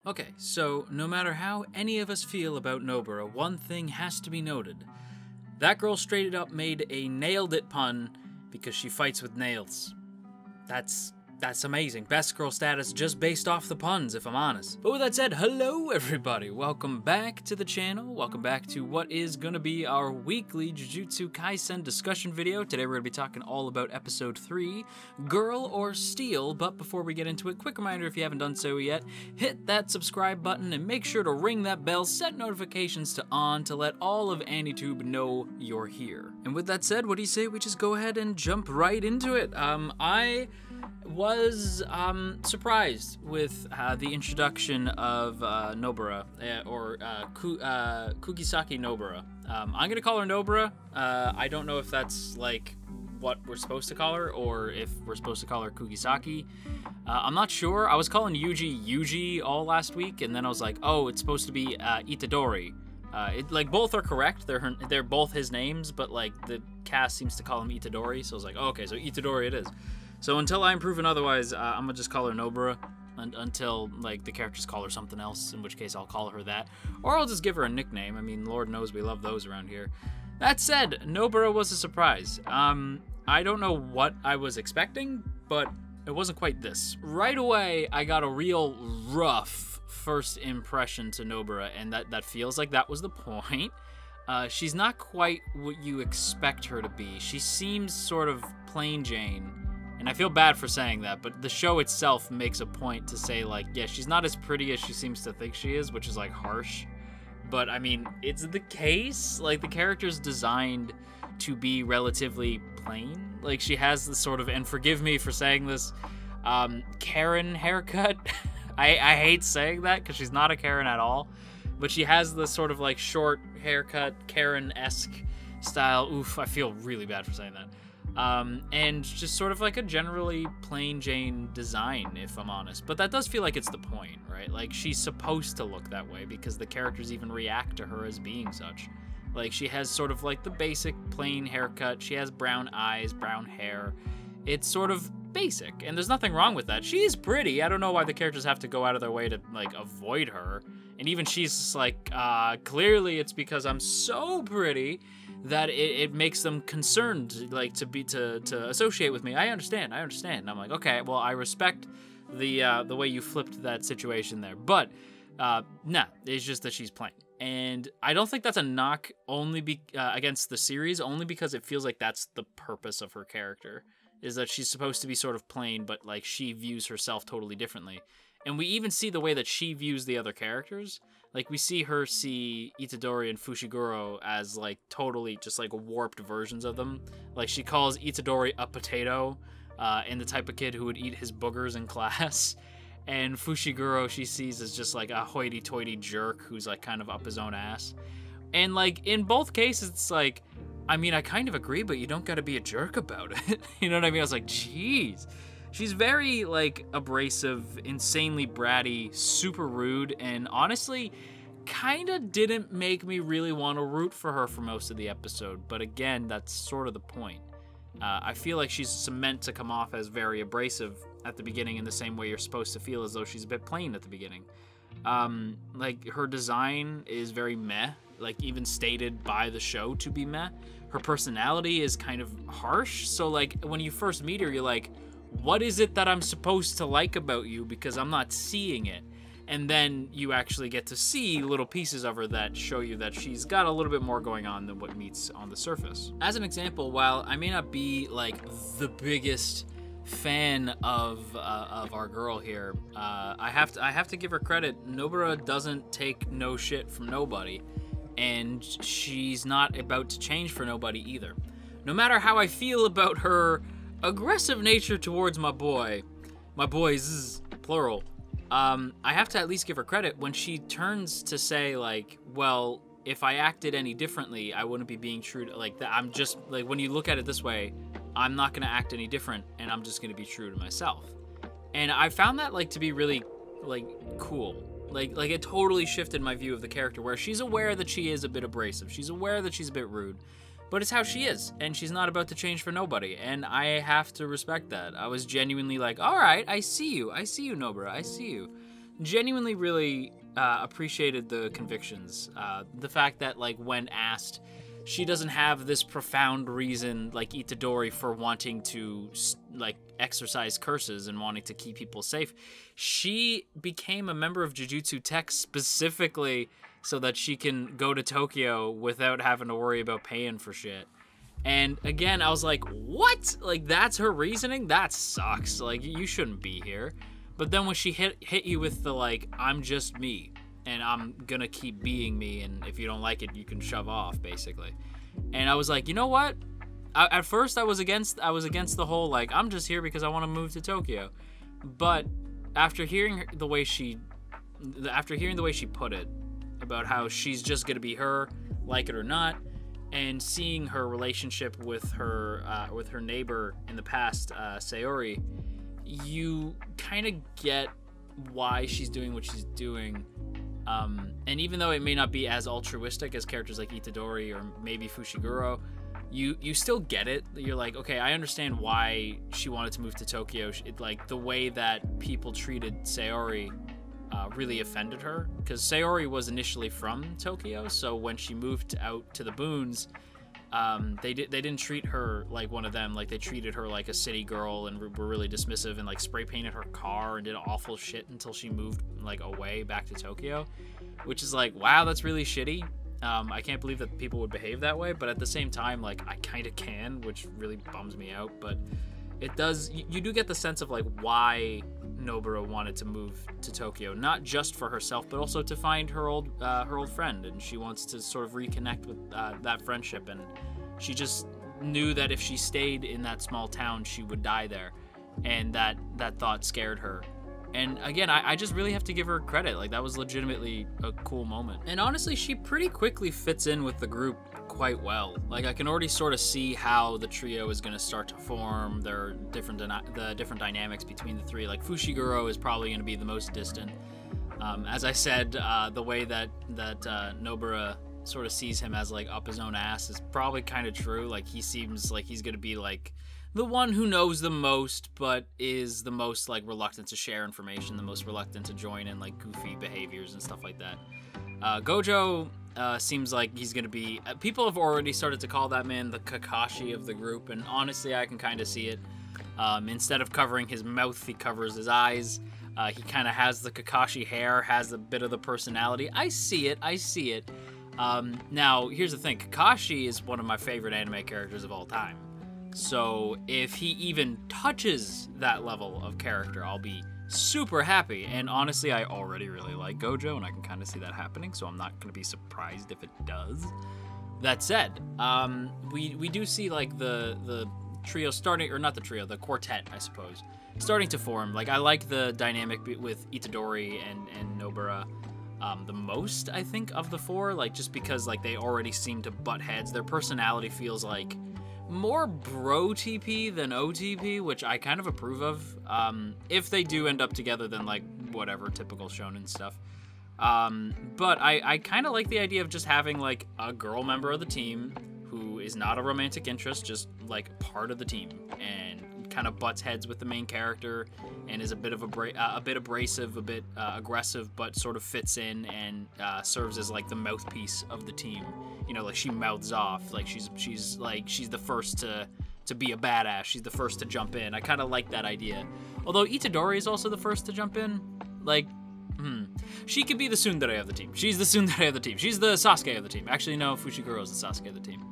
Okay, so no matter how any of us feel about Nobara, one thing has to be noted. That girl straight up made a nailed it pun because she fights with nails. That's amazing. Best girl status just based off the puns, if I'm honest. But with that said, hello everybody. Welcome back to the channel. Welcome back to what is gonna be our weekly Jujutsu Kaisen discussion video. Today we're gonna be talking all about episode 3, Girl or Steel. But before we get into it, quick reminder if you haven't done so yet, hit that subscribe button and make sure to ring that bell, set notifications to on to let all of AniTube know you're here. And with that said, what do you say we just go ahead and jump right into it? I was surprised with the introduction of Nobara, or Kugisaki Nobara. I'm gonna call her Nobara. I don't know if that's like what we're supposed to call her, or if we're supposed to call her Kugisaki. I'm not sure. I was calling Yuji all last week, and then I was like, oh, it's supposed to be Itadori. Like both are correct. They're both his names, but like the cast seems to call him Itadori, so I was like, oh, okay, so Itadori it is. So until I'm proven otherwise, I'm gonna just call her Nobara until like the characters call her something else, in which case I'll call her that. Or I'll just give her a nickname. I mean, Lord knows we love those around here. That said, Nobara was a surprise. I don't know what I was expecting, but it wasn't quite this. Right away, I got a real rough first impression to Nobara, and that feels like that was the point. She's not quite what you expect her to be. She seems sort of plain Jane. And I feel bad for saying that, but the show itself makes a point to say, like, yeah, she's not as pretty as she seems to think she is, which is, like, harsh. But, I mean, it's the case. Like, the character's designed to be relatively plain. Like, she has this sort of, and forgive me for saying this, Karen haircut. I hate saying that, because she's not a Karen at all. But she has this sort of, like, short haircut, Karen-esque style. Oof, I feel really bad for saying that. And just sort of like a generally plain Jane design, if I'm honest. But that does feel like it's the point, right? Like, she's supposed to look that way because the characters even react to her as being such. Like, she has sort of like the basic plain haircut. She has brown eyes, brown hair. It's sort of basic, and there's nothing wrong with that. She is pretty. I don't know why the characters have to go out of their way to, like, avoid her. And even she's just like, clearly it's because I'm so pretty that it makes them concerned, like, to associate with me. I understand. And I'm like, okay, well, I respect the way you flipped that situation there. But, nah, it's just that she's plain. And I don't think that's a knock only against the series, only because it feels like that's the purpose of her character, is that she's supposed to be sort of plain, but, like, she views herself totally differently. And we even see the way that she views the other characters. Like, we see her see Itadori and Fushiguro as, like, totally just, like, warped versions of them. Like, she calls Itadori a potato, and the type of kid who would eat his boogers in class. And Fushiguro she sees as just, like, a hoity-toity jerk who's, like, kind of up his own ass. And, like, in both cases, it's like, I mean, I kind of agree, but you don't gotta be a jerk about it. You know what I mean? I was like, jeez. She's very, like, abrasive, insanely bratty, super rude, and honestly, kind of didn't make me really want to root for her for most of the episode. But again, that's sort of the point. I feel like she's meant to come off as very abrasive at the beginning in the same way you're supposed to feel as though she's a bit plain at the beginning. Like, her design is very meh, like, even stated by the show to be meh. Her personality is kind of harsh, so, like, when you first meet her, you're like, what is it that I'm supposed to like about you, because I'm not seeing it? And then you actually get to see little pieces of her that show you that she's got a little bit more going on than what meets on the surface. As an example, while I may not be, like, the biggest fan of our girl here, I have to give her credit. Nobara doesn't take no shit from nobody, and she's not about to change for nobody either. No matter how I feel about her aggressive nature towards my boys, plural, I have to at least give her credit when she turns to say, like, well, if I acted any differently, I wouldn't be being true to, like, that. I'm just, like, when you look at it this way, I'm not gonna act any different, and I'm just gonna be true to myself. And I found that, like, to be really, like, cool. Like it totally shifted my view of the character, where she's aware that she is a bit abrasive. She's aware that she's a bit rude. But it's how she is, and she's not about to change for nobody, and I have to respect that. I was genuinely like, all right, I see you, Nobara, I see you. genuinely really appreciated the convictions. The fact that, like, when asked, she doesn't have this profound reason like Itadori for wanting to, like, exercise curses and wanting to keep people safe. She became a member of Jujutsu Tech specifically so that she can go to Tokyo without having to worry about paying for shit. And again, I was like, what? Like, that's her reasoning? That sucks. Like, you shouldn't be here. But then when she hit you with the, like, I'm just me, and I'm gonna keep being me, and if you don't like it, you can shove off, basically. And I was like, you know what? At first, I was against the whole, like, I'm just here because I want to move to Tokyo. But after hearing the way she put it, about how she's just gonna be her, like it or not, and seeing her relationship with her neighbor in the past, Sayori, you kind of get why she's doing what she's doing. And even though it may not be as altruistic as characters like Itadori or maybe Fushiguro, you still get it. You're like, okay, I understand why she wanted to move to Tokyo. Like, the way that people treated Sayori really offended her, because Sayori was initially from Tokyo, so when she moved out to the Boons, they didn't treat her like one of them. Like, they treated her like a city girl and were really dismissive and, like, spray painted her car and did awful shit until she moved, like, away back to Tokyo, which is like, wow, that's really shitty. I can't believe that people would behave that way, but at the same time, like, I kind of can, which really bums me out. But it does, you do get the sense of, like, why Nobara wanted to move to Tokyo, not just for herself, but also to find her old friend, and she wants to sort of reconnect with that friendship. And she just knew that if she stayed in that small town, she would die there, and that thought scared her. And again, I just really have to give her credit. Like, that was legitimately a cool moment. And honestly, she pretty quickly fits in with the group quite well. Like, I can already sort of see how the trio is going to start to form. The different dynamics between the three. Like, Fushiguro is probably going to be the most distant. As I said, the way that Nobara sort of sees him as, like, up his own ass is probably kind of true. Like, he seems like he's going to be, like, the one who knows the most, but is the most, like, reluctant to share information, the most reluctant to join in, like, goofy behaviors and stuff like that. Gojo seems like he's gonna be... people have already started to call that man the Kakashi of the group, and honestly, I can kind of see it. Instead of covering his mouth, he covers his eyes. He kind of has the Kakashi hair, has a bit of the personality. I see it. Now, here's the thing. Kakashi is one of my favorite anime characters of all time. So if he even touches that level of character, I'll be super happy. And honestly, I already really like Gojo, and I can kind of see that happening, so I'm not going to be surprised if it does. That said, we do see, like, the trio starting, or not the trio, the quartet, I suppose, starting to form. Like, I like the dynamic with Itadori and Nobara the most, I think, of the four, like, just because, like, they already seem to butt heads. Their personality feels like more bro TP than OTP, which I kind of approve of. If they do end up together, then, like, whatever, typical shonen stuff. But I kind of like the idea of just having, like, a girl member of the team who is not a romantic interest, just, like, part of the team, and kind of butts heads with the main character, and is a bit abrasive, a bit aggressive, but sort of fits in and serves as, like, the mouthpiece of the team. You know, like, she mouths off, like, she's the first to be a badass. She's the first to jump in. I kind of like that idea. Although Itadori is also the first to jump in, like, she could be the tsundere of the team. She's the tsundere of the team. She's the Sasuke of the team. Actually, no, Fushiguro is the Sasuke of the team.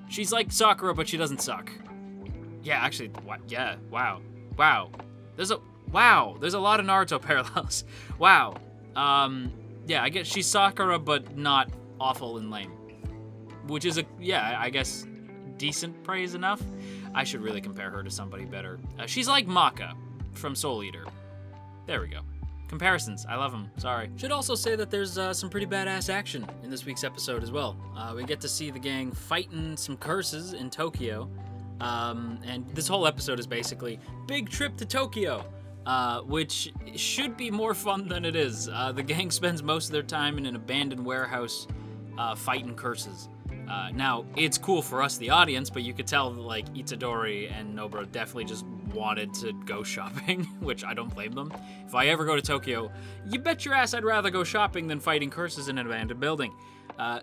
She's like Sakura, but she doesn't suck. Yeah, actually, yeah, wow. There's a lot of Naruto parallels. Wow. Yeah, I guess she's Sakura, but not awful and lame. Which is I guess decent praise enough. I should really compare her to somebody better. She's like Maka from Soul Eater. There we go. Comparisons, I love them. Sorry. Should also say that there's some pretty badass action in this week's episode as well. We get to see the gang fighting some curses in Tokyo. And this whole episode is basically big trip to Tokyo, which should be more fun than it is. The gang spends most of their time in an abandoned warehouse fighting curses. Now, it's cool for us, the audience, but you could tell that, like, Itadori and Nobara definitely just wanted to go shopping, which I don't blame them. If I ever go to Tokyo, you bet your ass I'd rather go shopping than fighting curses in an abandoned building.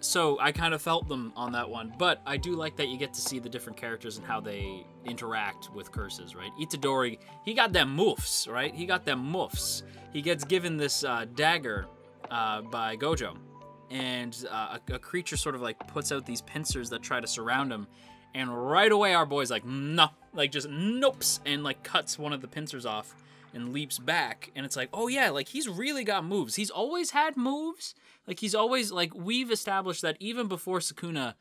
So I kind of felt them on that one, but I do like that you get to see the different characters and how they interact with curses, right? Itadori, he got them moves, right? He got them moves. He gets given this dagger by Gojo, and a creature sort of like puts out these pincers that try to surround him, and right away our boy's like, no, like just nopes, and like cuts one of the pincers off and leaps back, and it's like, oh yeah, like he's really got moves. He's always had moves. Like he's always, like, we've established that even before Sukuna,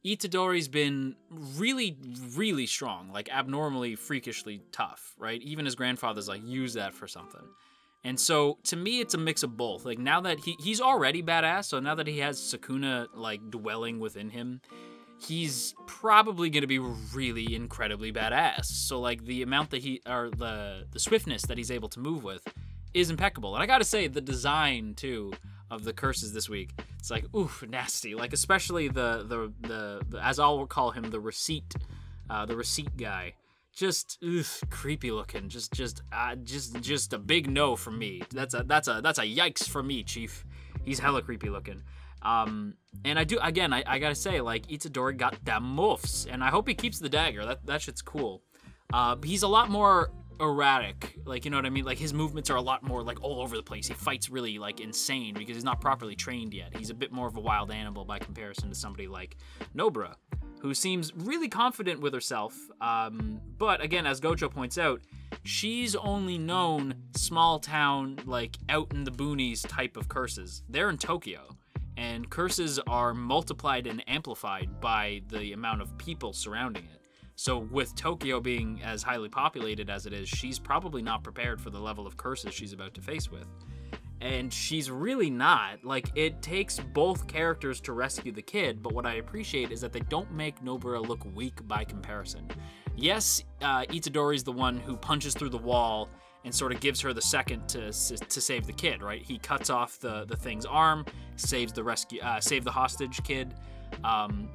Itadori's been really, really strong, like abnormally, freakishly tough, right? Even his grandfather's like, use that for something. And so, to me, it's a mix of both. Like, now that he's already badass, so now that he has Sukuna, like, dwelling within him, he's probably going to be really incredibly badass. So, like, the amount that the swiftness that he's able to move with is impeccable. And I gotta say, the design, too, of the curses this week, it's like, oof, nasty. Like, especially the as I'll call him, the receipt guy. Just creepy looking. Just a big no from me. That's a yikes from me, Chief. He's hella creepy looking. And I gotta say, like, Itadori got them moves, and I hope he keeps the dagger. That shit's cool. He's a lot more erratic, like, you know what I mean? Like, his movements are a lot more, like, all over the place. He fights really, like, insane because he's not properly trained yet. He's a bit more of a wild animal by comparison to somebody like Nobara, who seems really confident with herself. But again, as Gojo points out, she's only known small town, like, out in the boonies type of curses. They're in Tokyo, and curses are multiplied and amplified by the amount of people surrounding it. So with Tokyo being as highly populated as it is, she's probably not prepared for the level of curses she's about to face with. And she's really not. Like, it takes both characters to rescue the kid, but what I appreciate is that they don't make Nobara look weak by comparison. Yes, Itadori's the one who punches through the wall and sort of gives her the second to save the kid, right? He cuts off the thing's arm, saves the hostage kid.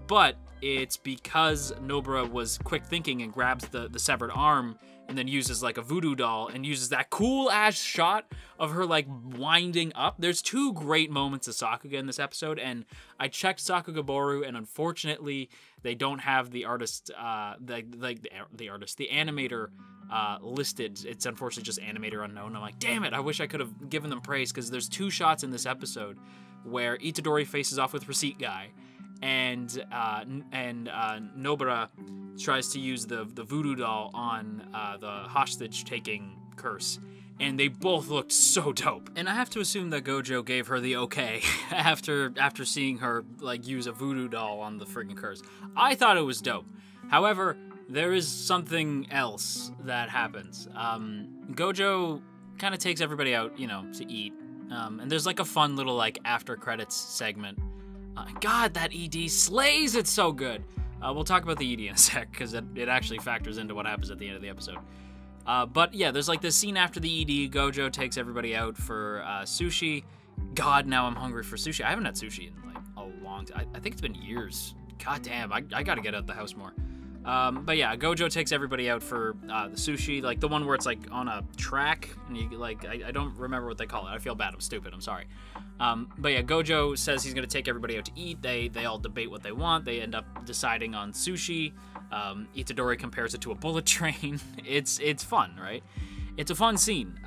But it's because Nobara was quick thinking and grabs the severed arm and then uses like a voodoo doll and uses that cool ass shot of her like winding up. There's two great moments of Sakuga in this episode, and I checked Sakugaboru, and unfortunately they don't have the artist, the animator listed. It's unfortunately just animator unknown. I'm like, damn it, I wish I could have given them praise, because there's two shots in this episode where Itadori faces off with Receipt Guy, and Nobara tries to use the voodoo doll on the hostage-taking curse, and they both looked so dope. And I have to assume that Gojo gave her the okay after seeing her like use a voodoo doll on the friggin' curse. I thought it was dope. However, there is something else that happens. Gojo kind of takes everybody out, you know, to eat, and there's like a fun little like after credits segment. God, that ED slays it so good. We'll talk about the ED in a sec, because it actually factors into what happens at the end of the episode. But yeah, there's like this scene after the ED. Gojo takes everybody out for sushi. God, now I'm hungry for sushi. I haven't had sushi in like a long time. I think it's been years. God damn, I gotta get out the house more. But yeah, Gojo takes everybody out for the sushi, like the one where it's like on a track, and you like, I don't remember what they call it. I feel bad, I'm stupid, I'm sorry. But yeah, Gojo says he's gonna take everybody out to eat. They all debate what they want. They end up deciding on sushi. Itadori compares it to a bullet train. It's fun, right? It's a fun scene,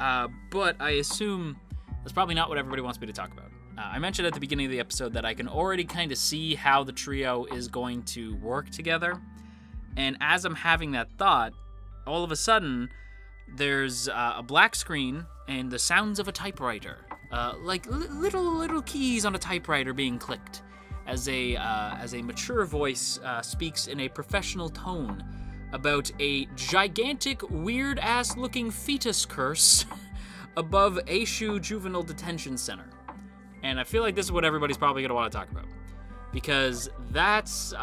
but I assume that's probably not what everybody wants me to talk about. I mentioned at the beginning of the episode that I can already kind of see how the trio is going to work together. And as I'm having that thought, all of a sudden, there's a black screen and the sounds of a typewriter, like little keys on a typewriter being clicked, as a mature voice speaks in a professional tone about a gigantic, weird-ass looking fetus curse above Aishu Juvenile Detention Center. And I feel like this is what everybody's probably gonna want to talk about, because that's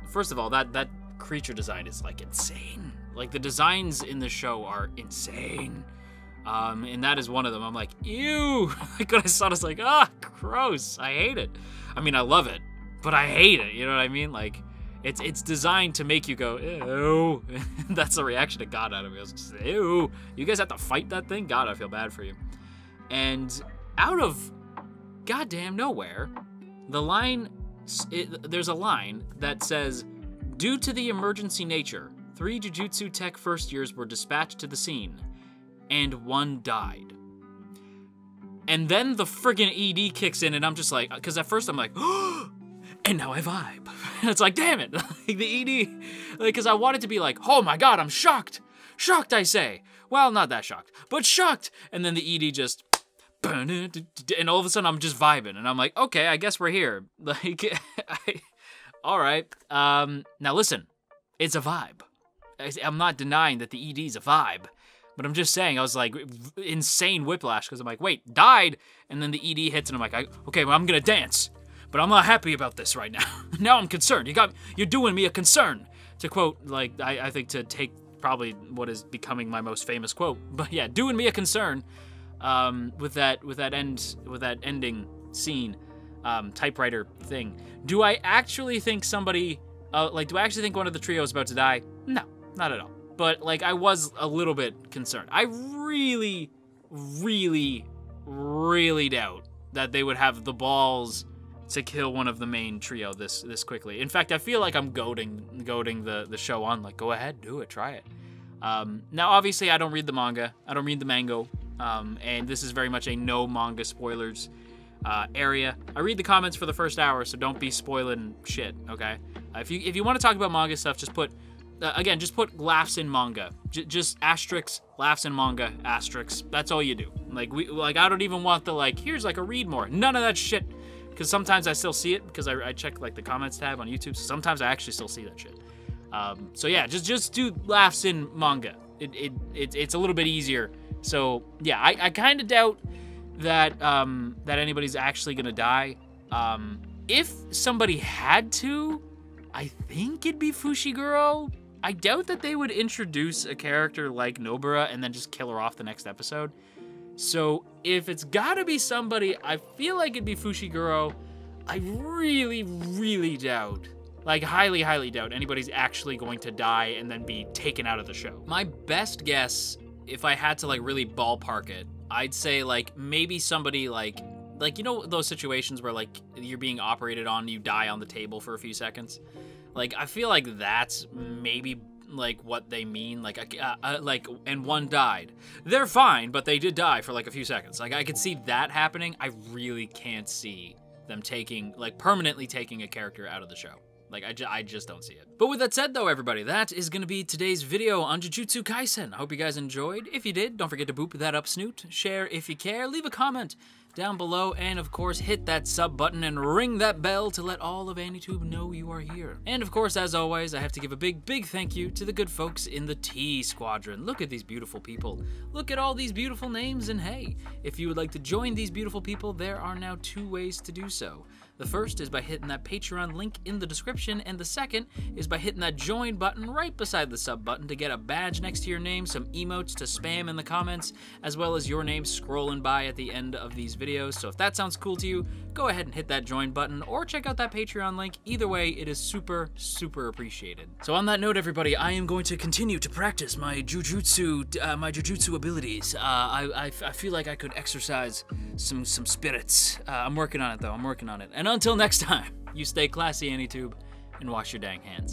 first of all, that creature design is like insane. Like, the designs in the show are insane, and that is one of them. I'm like, ew. Like, when I saw it, I was like, ah, gross. I hate it. I mean, I love it, but I hate it. You know what I mean? Like, It's designed to make you go, ew. That's the reaction it got out of me. I was just, ew. You guys have to fight that thing? God, I feel bad for you. And out of goddamn nowhere, there's a line that says, due to the emergency nature, 3 Jujutsu Tech first years were dispatched to the scene, and 1 died. And then the friggin' ED kicks in, and I'm just like, because at first I'm like, oh, and now I vibe. And it's like, damn it. Like the ED, because I wanted to be like, oh my God, I'm shocked. Shocked, I say. Well, not that shocked, but shocked. And then the ED just, and all of a sudden I'm just vibing, and I'm like, okay, I guess we're here. Like, all right. Now listen, it's a vibe. I'm not denying that the ED's a vibe. But I'm just saying, I was like, insane whiplash, because I'm like, wait, died? And then the ED hits, and I'm like, okay, well, I'm gonna dance. But I'm not happy about this right now. Now I'm concerned. You're doing me a concern. To quote, like, I think to take probably what is becoming my most famous quote. But yeah, doing me a concern, with that ending scene, typewriter thing. Do I actually think somebody, do I actually think one of the trio is about to die? No, not at all. But, like, I was a little bit concerned. I really, really, really doubt that they would have the balls to kill one of the main trio this quickly. In fact, I feel like I'm goading the show on, like, go ahead, do it, try it. Now, obviously, I don't read the manga. I don't read the mango. And this is very much a no manga spoilers area. I read the comments for the first hour, so don't be spoiling shit, okay? If you want to talk about manga stuff, just put... again, just put laughs in manga. Just asterisks, laughs in manga, asterisks. That's all you do. Like I don't even want the like, here's like a read more. None of that shit. Because sometimes I still see it because I check like the comments tab on YouTube. So sometimes I actually still see that shit. So yeah, just do laughs in manga. It's a little bit easier. So yeah, I kind of doubt that that anybody's actually gonna die. If somebody had to, I think it'd be Fushiguro. I doubt that they would introduce a character like Nobara and then just kill her off the next episode. So if it's gotta be somebody, I feel like it'd be Fushiguro. I really, really doubt, like highly, highly doubt anybody's actually going to die and then be taken out of the show. My best guess, if I had to like really ballpark it, I'd say like maybe somebody like you know those situations where like you're being operated on, you die on the table for a few seconds? Like, I feel like that's maybe, like, what they mean. Like, and 1 died. They're fine, but they did die for, like, a few seconds. Like, I could see that happening. I really can't see them permanently taking a character out of the show. Like, I just don't see it. But with that said, though, everybody, that is going to be today's video on Jujutsu Kaisen. I hope you guys enjoyed. If you did, don't forget to boop that up snoot. Share if you care. Leave a comment down below, and of course hit that sub button and ring that bell to let all of AniTube know you are here. And of course, as always, I have to give a big thank you to the good folks in the T Squadron. Look at these beautiful people. Look at all these beautiful names, and hey, if you would like to join these beautiful people, there are now 2 ways to do so. The first is by hitting that Patreon link in the description, and the second is by hitting that join button right beside the sub button to get a badge next to your name, some emotes to spam in the comments, as well as your name scrolling by at the end of these videos. So if that sounds cool to you, go ahead and hit that join button or check out that Patreon link. Either way, it is super appreciated. So on that note, everybody, I am going to continue to practice my jujutsu abilities. I feel like I could exercise some spirits. I'm working on it, though. I'm working on it. And until next time, you stay classy, AniTube, and wash your dang hands.